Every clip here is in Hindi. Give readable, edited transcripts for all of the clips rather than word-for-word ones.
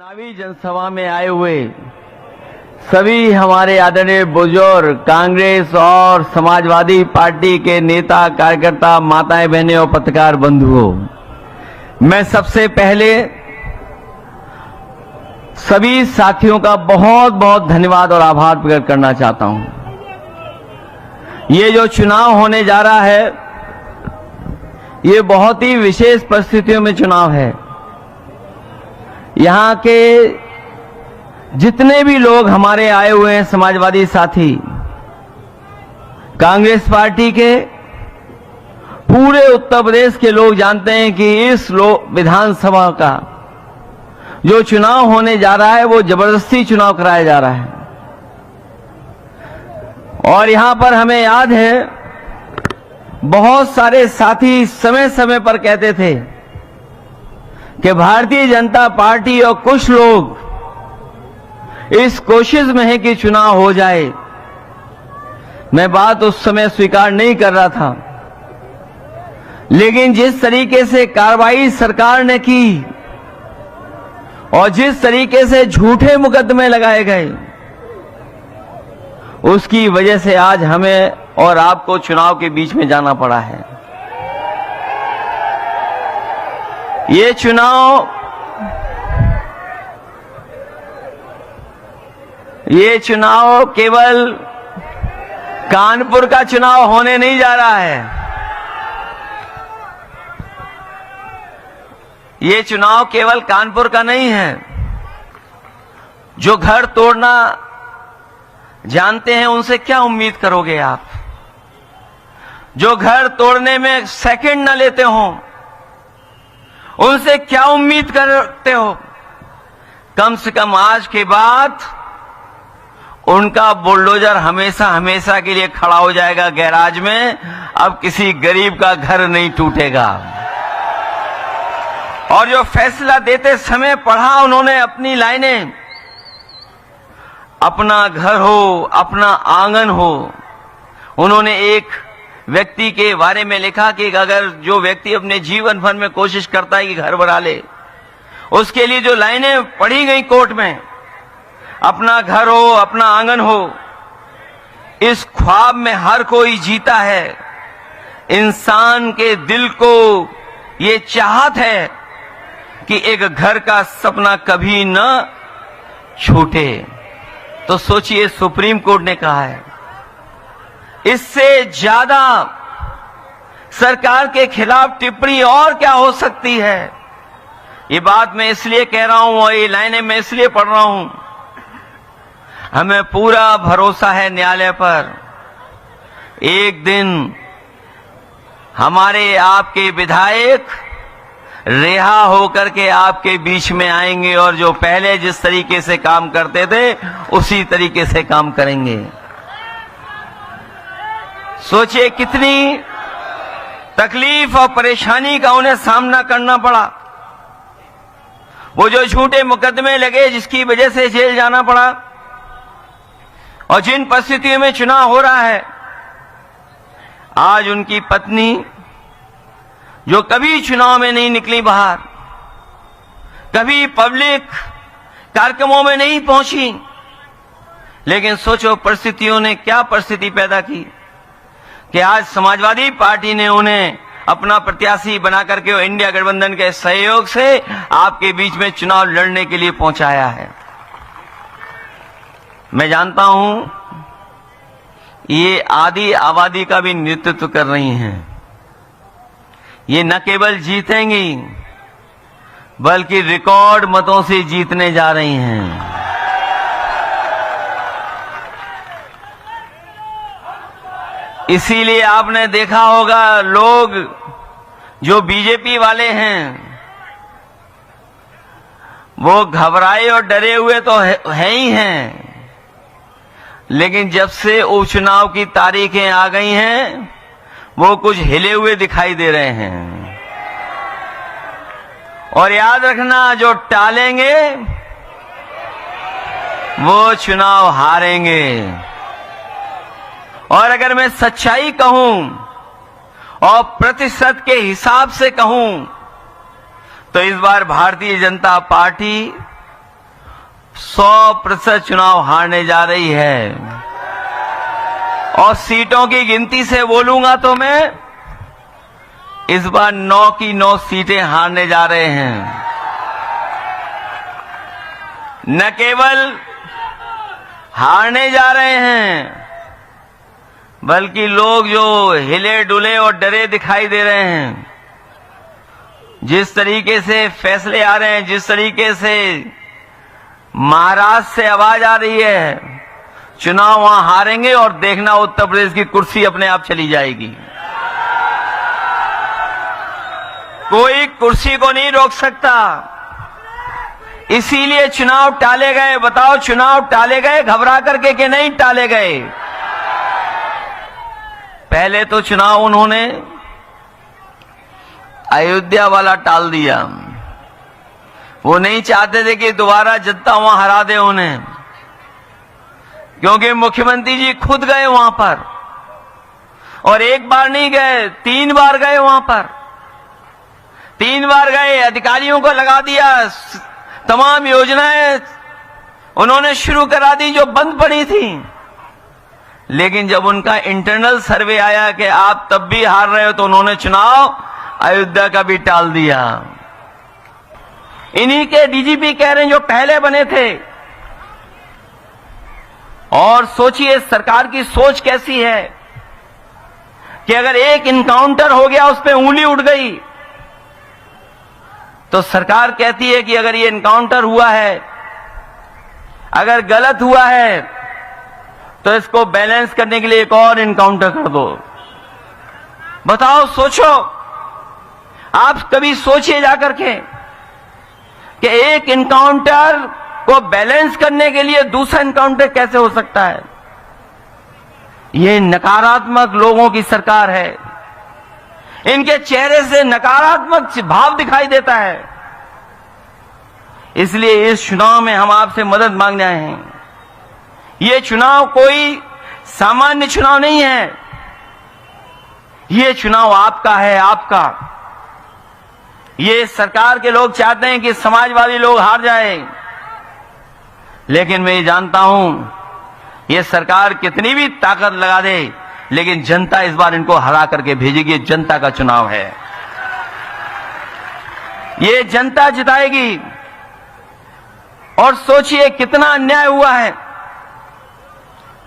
चुनावी जनसभा में आए हुए सभी हमारे आदरणीय बुजुर्ग कांग्रेस और समाजवादी पार्टी के नेता कार्यकर्ता माताएं बहनें और पत्रकार बंधुओं, मैं सबसे पहले सभी साथियों का बहुत बहुत धन्यवाद और आभार प्रकट करना चाहता हूं। ये जो चुनाव होने जा रहा है, ये बहुत ही विशेष परिस्थितियों में चुनाव है। यहां के जितने भी लोग हमारे आए हुए हैं, समाजवादी साथी, कांग्रेस पार्टी के, पूरे उत्तर प्रदेश के लोग जानते हैं कि इस विधानसभा का जो चुनाव होने जा रहा है वो जबरदस्ती चुनाव कराया जा रहा है। और यहां पर हमें याद है, बहुत सारे साथी समय समय पर कहते थे कि भारतीय जनता पार्टी और कुछ लोग इस कोशिश में है कि चुनाव हो जाए। मैं बात उस समय स्वीकार नहीं कर रहा था, लेकिन जिस तरीके से कार्रवाई सरकार ने की और जिस तरीके से झूठे मुकदमे लगाए गए, उसकी वजह से आज हमें और आपको चुनाव के बीच में जाना पड़ा है। ये चुनाव केवल कानपुर का चुनाव होने नहीं जा रहा है। ये चुनाव केवल कानपुर का नहीं है। जो घर तोड़ना जानते हैं, उनसे क्या उम्मीद करोगे आप? जो घर तोड़ने में सेकंड न लेते हो, उनसे क्या उम्मीद करते हो? कम से कम आज के बाद उनका बुलडोजर हमेशा हमेशा के लिए खड़ा हो जाएगा गैराज में। अब किसी गरीब का घर नहीं टूटेगा। और जो फैसला देते समय पढ़ा उन्होंने अपनी लाइनें, अपना घर हो, अपना आंगन हो। उन्होंने एक व्यक्ति के बारे में लिखा कि अगर जो व्यक्ति अपने जीवन भर में कोशिश करता है कि घर बना ले, उसके लिए जो लाइनें पढ़ी गई कोर्ट में, अपना घर हो, अपना आंगन हो, इस ख्वाब में हर कोई जीता है। इंसान के दिल को ये चाहत है कि एक घर का सपना कभी न छूटे। तो सोचिए, सुप्रीम कोर्ट ने कहा है। इससे ज्यादा सरकार के खिलाफ टिप्पणी और क्या हो सकती है? ये बात मैं इसलिए कह रहा हूं और ये लाइनें मैं इसलिए पढ़ रहा हूं, हमें पूरा भरोसा है न्यायालय पर। एक दिन हमारे आपके विधायक रिहा होकर के आपके बीच में आएंगे और जो पहले जिस तरीके से काम करते थे उसी तरीके से काम करेंगे। सोचिए कितनी तकलीफ और परेशानी का उन्हें सामना करना पड़ा। वो जो झूठे मुकदमे लगे जिसकी वजह से जेल जाना पड़ा, और जिन परिस्थितियों में चुनाव हो रहा है, आज उनकी पत्नी जो कभी चुनाव में नहीं निकली बाहर, कभी पब्लिक कार्यक्रमों में नहीं पहुंची, लेकिन सोचो परिस्थितियों ने क्या परिस्थिति पैदा की कि आज समाजवादी पार्टी ने उन्हें अपना प्रत्याशी बना करके इंडिया गठबंधन के सहयोग से आपके बीच में चुनाव लड़ने के लिए पहुंचाया है। मैं जानता हूं ये आधी आबादी का भी नेतृत्व कर रही हैं। ये न केवल जीतेंगी बल्कि रिकॉर्ड मतों से जीतने जा रही हैं। इसीलिए आपने देखा होगा, लोग जो बीजेपी वाले हैं वो घबराए और डरे हुए तो है ही हैं, लेकिन जब से उपचुनाव की तारीखें आ गई हैं वो कुछ हिले हुए दिखाई दे रहे हैं। और याद रखना, जो टालेंगे वो चुनाव हारेंगे। और अगर मैं सच्चाई कहूं और प्रतिशत के हिसाब से कहूं तो इस बार भारतीय जनता पार्टी 100% चुनाव हारने जा रही है। और सीटों की गिनती से बोलूंगा तो मैं इस बार 9 की 9 सीटें हारने जा रहे हैं। न केवल हारने जा रहे हैं, बल्कि लोग जो हिले डुले और डरे दिखाई दे रहे हैं, जिस तरीके से फैसले आ रहे हैं, जिस तरीके से महाराष्ट्र से आवाज आ रही है, चुनाव वहां हारेंगे और देखना उत्तर प्रदेश की कुर्सी अपने आप चली जाएगी। कोई कुर्सी को नहीं रोक सकता। इसीलिए चुनाव टाले गए। बताओ, चुनाव टाले गए घबरा करके कि नहीं टाले गए? पहले तो चुनाव उन्होंने अयोध्या वाला टाल दिया। वो नहीं चाहते थे कि दोबारा जनता वहां हरा दे उन्हें, क्योंकि मुख्यमंत्री जी खुद गए वहां पर, और एक बार नहीं गए, 3 बार गए वहां पर। 3 बार गए, अधिकारियों को लगा दिया, तमाम योजनाएं उन्होंने शुरू करा दी जो बंद पड़ी थी। लेकिन जब उनका इंटरनल सर्वे आया कि आप तब भी हार रहे हो, तो उन्होंने चुनाव अयोध्या का भी टाल दिया। इन्हीं के डीजीपी कह रहे हैं जो पहले बने थे। और सोचिए सरकार की सोच कैसी है कि अगर एक इनकाउंटर हो गया, उस पर उंगली उठ गई, तो सरकार कहती है कि अगर ये इनकाउंटर हुआ है, अगर गलत हुआ है, तो इसको बैलेंस करने के लिए एक और इनकाउंटर कर दो। बताओ, सोचो, आप कभी सोचिए जाकर के कि एक इनकाउंटर को बैलेंस करने के लिए दूसरा इनकाउंटर कैसे हो सकता है? ये नकारात्मक लोगों की सरकार है। इनके चेहरे से नकारात्मक भाव दिखाई देता है। इसलिए इस चुनाव में हम आपसे मदद मांगने आए हैं। ये चुनाव कोई सामान्य चुनाव नहीं है। ये चुनाव आपका है, आपका। ये सरकार के लोग चाहते हैं कि समाजवादी लोग हार जाए, लेकिन मैं ये जानता हूं ये सरकार कितनी भी ताकत लगा दे, लेकिन जनता इस बार इनको हरा करके भेजेगी। जनता का चुनाव है, ये जनता जिताएगी। और सोचिए कितना अन्याय हुआ है,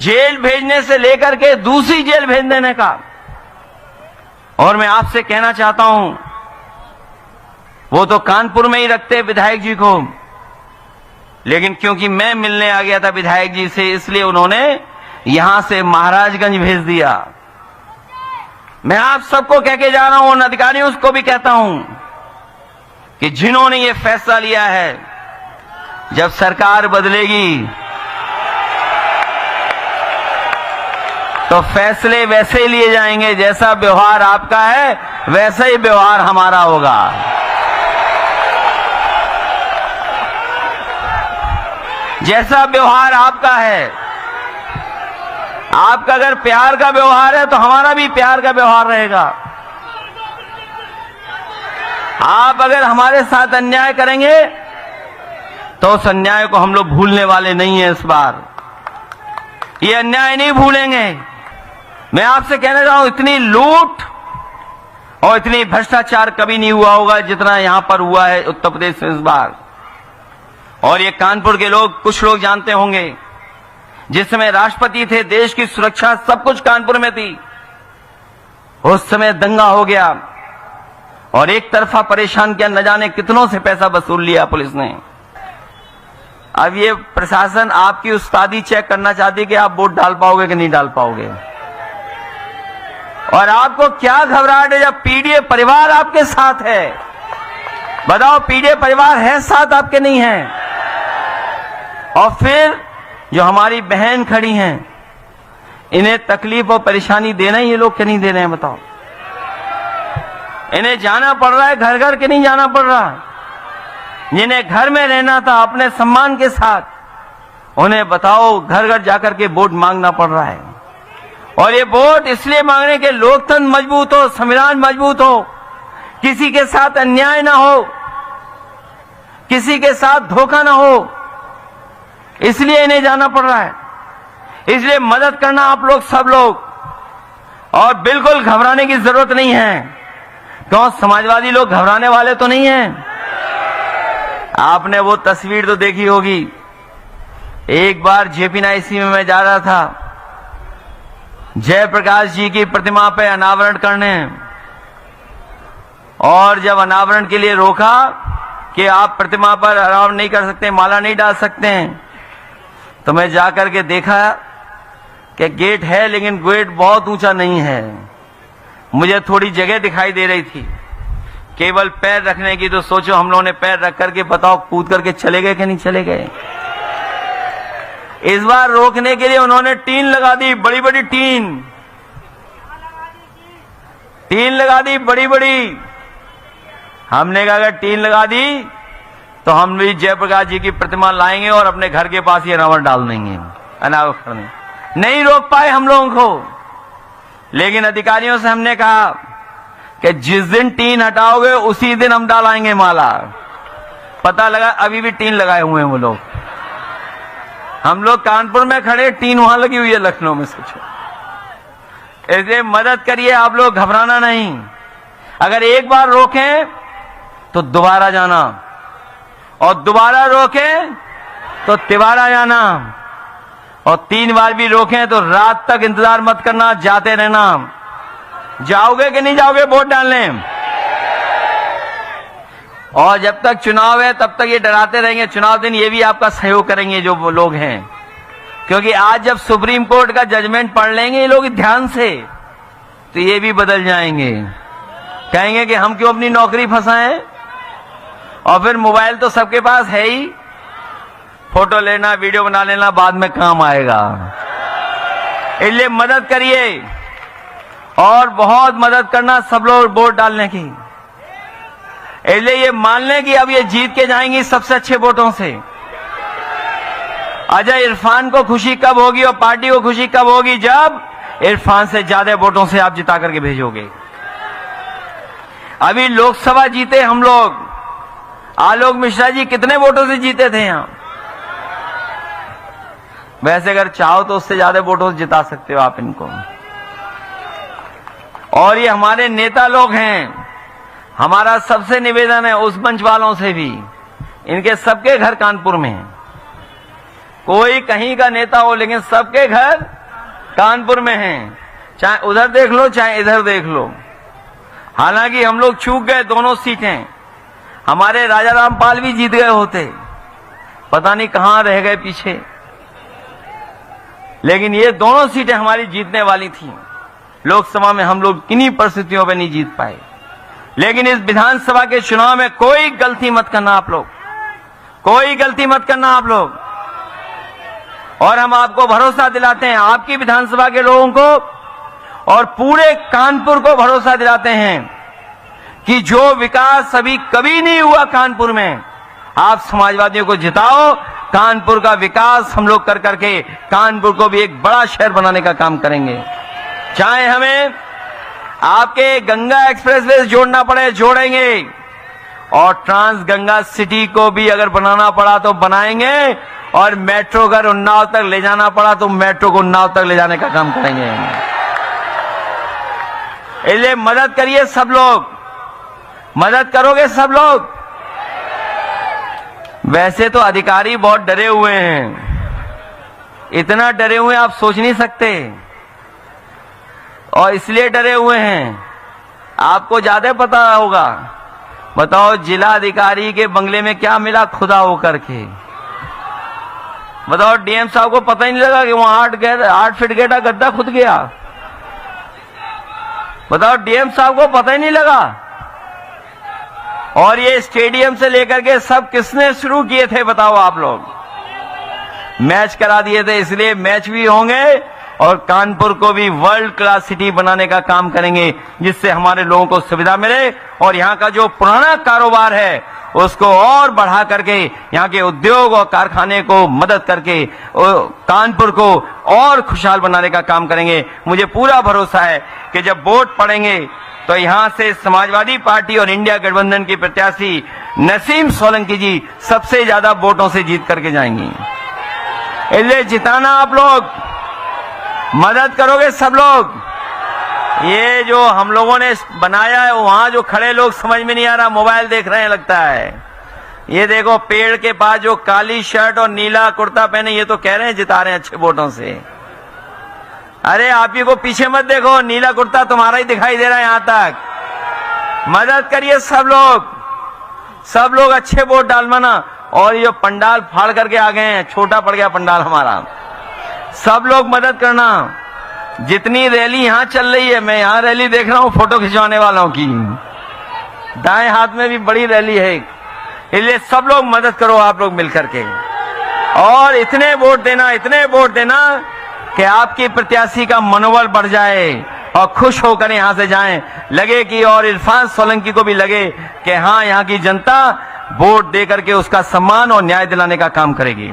जेल भेजने से लेकर के दूसरी जेल भेज देने का। और मैं आपसे कहना चाहता हूं, वो तो कानपुर में ही रखते विधायक जी को, लेकिन क्योंकि मैं मिलने आ गया था विधायक जी से, इसलिए उन्होंने यहां से महाराजगंज भेज दिया। मैं आप सबको कह के जा रहा हूं, उन अधिकारियों को भी कहता हूं कि जिन्होंने ये फैसला लिया है, जब सरकार बदलेगी तो फैसले वैसे ही लिए जाएंगे। जैसा व्यवहार आपका है, वैसा ही व्यवहार हमारा होगा। जैसा व्यवहार आपका है, आपका अगर प्यार का व्यवहार है, तो हमारा भी प्यार का व्यवहार रहेगा। आप अगर हमारे साथ अन्याय करेंगे, तो उस अन्याय को हम लोग भूलने वाले नहीं है। इस बार ये अन्याय नहीं भूलेंगे। मैं आपसे कहना चाहता हूं, इतनी लूट और इतनी भ्रष्टाचार कभी नहीं हुआ होगा जितना यहां पर हुआ है उत्तर प्रदेश में इस बार। और ये कानपुर के लोग, कुछ लोग जानते होंगे, जिस समय राष्ट्रपति थे, देश की सुरक्षा सब कुछ कानपुर में थी। उस समय दंगा हो गया और एक तरफा परेशान किया, न जाने कितनों से पैसा वसूल लिया पुलिस ने। अब ये प्रशासन आपकी उस्तादी चेक करना चाहती है कि आप वोट डाल पाओगे कि नहीं डाल पाओगे। और आपको क्या घबराहट है जब पीडीए परिवार आपके साथ है? बताओ, पीडीए परिवार है साथ आपके, नहीं है? और फिर जो हमारी बहन खड़ी हैं, इन्हें तकलीफ और परेशानी देना ये लोग क्या नहीं दे रहे हैं? बताओ, इन्हें जाना पड़ रहा है घर घर के, नहीं जाना पड़ रहा? जिन्हें घर में रहना था अपने सम्मान के साथ, उन्हें बताओ घर घर जाकर के वोट मांगना पड़ रहा है। और ये वोट इसलिए मांग रहे हैं कि लोकतंत्र मजबूत हो, संविधान मजबूत हो, किसी के साथ अन्याय ना हो, किसी के साथ धोखा ना हो। इसलिए इन्हें जाना पड़ रहा है। इसलिए मदद करना आप लोग, सब लोग, और बिल्कुल घबराने की जरूरत नहीं है। क्यों, समाजवादी लोग घबराने वाले तो नहीं हैं। आपने वो तस्वीर तो देखी होगी, एक बार जेपी नाइसी में मैं जा रहा था जयप्रकाश जी की प्रतिमा पे अनावरण करने, और जब अनावरण के लिए रोका कि आप प्रतिमा पर अनावरण नहीं कर सकते, माला नहीं डाल सकते हैं, तो मैं जाकर के देखा कि गेट है लेकिन गेट बहुत ऊंचा नहीं है। मुझे थोड़ी जगह दिखाई दे रही थी केवल पैर रखने की, तो सोचो हम लोगों ने पैर रख करके, बताओ कूद करके चले गए कि नहीं चले गए। इस बार रोकने के लिए उन्होंने टीन लगा दी, बड़ी बड़ी टीन लगा दी, बड़ी बड़ी। हमने कहा अगर टीन लगा दी तो हम भी जयप्रकाश जी की प्रतिमा लाएंगे और अपने घर के पास ये रावण डाल देंगे, अनावरण करने। नहीं रोक पाए हम लोगों को, लेकिन अधिकारियों से हमने कहा कि जिस दिन टीन हटाओगे उसी दिन हम डालाएंगे माला। पता लगा अभी भी टीन लगाए हुए हैं वो लोग। हम लोग कानपुर में खड़े, टीन वहां लगी हुई है लखनऊ में, सोचो। इसलिए मदद करिए आप लोग, घबराना नहीं। अगर एक बार रोकें तो दोबारा जाना, और दोबारा रोकें तो तिबारा जाना, और 3 बार भी रोकें तो रात तक इंतजार मत करना, जाते रहना। जाओगे कि नहीं जाओगे वोट डालने? और जब तक चुनाव है तब तक ये डराते रहेंगे, चुनाव दिन ये भी आपका सहयोग करेंगे जो वो लोग हैं। क्योंकि आज जब सुप्रीम कोर्ट का जजमेंट पढ़ लेंगे ये लोग ध्यान से, तो ये भी बदल जाएंगे, कहेंगे कि हम क्यों अपनी नौकरी फंसाएं। और फिर मोबाइल तो सबके पास है ही, फोटो लेना, वीडियो बना लेना बाद में काम आएगा। इसलिए मदद करिए, और बहुत मदद करना सब लोग वोट डालने की। इसलिए ये मान लें कि अब ये जीत के जाएंगी सबसे अच्छे वोटों से। अजय इरफान को खुशी कब होगी और पार्टी को खुशी कब होगी? जब इरफान से ज्यादा वोटों से आप जिता करके भेजोगे। अभी लोकसभा जीते हम लोग, आलोक मिश्रा जी कितने वोटों से जीते थे यहां? वैसे अगर चाहो तो उससे ज्यादा वोटों से जिता सकते हो आप इनको। और ये हमारे नेता लोग हैं, हमारा सबसे निवेदन है उस मंच वालों से भी, इनके सबके घर कानपुर में हैं। कोई कहीं का नेता हो लेकिन सबके घर कानपुर में हैं, चाहे उधर देख लो चाहे इधर देख लो। हालांकि हम लोग चूक गए दोनों सीटें, हमारे राजा रामपाल भी जीत गए होते, पता नहीं कहां रह गए पीछे, लेकिन ये दोनों सीटें हमारी जीतने वाली थी। लोकसभा में हम लोग किन्हीं परिस्थितियों पे नहीं जीत पाए। लेकिन इस विधानसभा के चुनाव में कोई गलती मत करना आप लोग, कोई गलती मत करना आप लोग। और हम आपको भरोसा दिलाते हैं, आपकी विधानसभा के लोगों को और पूरे कानपुर को भरोसा दिलाते हैं कि जो विकास अभी कभी नहीं हुआ कानपुर में, आप समाजवादियों को जिताओ, कानपुर का विकास हम लोग कर करके कानपुर को भी एक बड़ा शहर बनाने का काम करेंगे। चाहे हमें आपके गंगा एक्सप्रेसवे जोड़ना पड़े जोड़ेंगे, और ट्रांस गंगा सिटी को भी अगर बनाना पड़ा तो बनाएंगे, और मेट्रो अगर उन्नाव तक ले जाना पड़ा तो मेट्रो को उन्नाव तक ले जाने का काम करेंगे। इसलिए मदद करिए सब लोग, मदद करोगे सब लोग। वैसे तो अधिकारी बहुत डरे हुए हैं, इतना डरे हुए आप सोच नहीं सकते, और इसलिए डरे हुए हैं, आपको ज्यादा पता होगा। बताओ जिला अधिकारी के बंगले में क्या मिला खुदा होकर के? बताओ डीएम साहब को पता ही नहीं लगा कि वहां 8 फीट गहरा गड्ढा खुद गया। बताओ डीएम साहब को पता ही नहीं लगा। और ये स्टेडियम से लेकर के सब किसने शुरू किए थे बताओ आप लोग? मैच करा दिए थे, इसलिए मैच भी होंगे और कानपुर को भी वर्ल्ड क्लास सिटी बनाने का काम करेंगे, जिससे हमारे लोगों को सुविधा मिले और यहाँ का जो पुराना कारोबार है उसको और बढ़ा करके यहाँ के उद्योग और कारखाने को मदद करके कानपुर को और खुशहाल बनाने का काम करेंगे। मुझे पूरा भरोसा है कि जब वोट पड़ेंगे तो यहाँ से समाजवादी पार्टी और इंडिया गठबंधन की प्रत्याशी नसीम सोलंकी जी सबसे ज्यादा वोटों से जीत करके जाएंगी। इसलिए जिताना आप लोग, मदद करोगे सब लोग। ये जो हम लोगों ने बनाया है, वहां जो खड़े लोग समझ में नहीं आ रहा, मोबाइल देख रहे हैं लगता है। ये देखो पेड़ के पास जो काली शर्ट और नीला कुर्ता पहने, ये तो कह रहे हैं जिता रहे हैं अच्छे वोटों से। अरे आप ही को पीछे मत देखो, नीला कुर्ता तुम्हारा ही दिखाई दे रहा है यहां तक। मदद करिए सब लोग अच्छे वोट डालवाना। और ये जो पंडाल फाड़ करके आ गए हैं, छोटा पड़ गया पंडाल हमारा, सब लोग मदद करना। जितनी रैली यहां चल रही है, मैं यहां रैली देख रहा हूं फोटो खिंचवाने वालों की, दाएं हाथ में भी बड़ी रैली है, इसलिए सब लोग मदद करो आप लोग मिलकर के। और इतने वोट देना कि आपकी प्रत्याशी का मनोबल बढ़ जाए और खुश होकर यहां से जाएं, लगे कि और इरफान सोलंकी को भी लगे कि हां, यहां की जनता वोट देकर के उसका सम्मान और न्याय दिलाने का काम करेगी।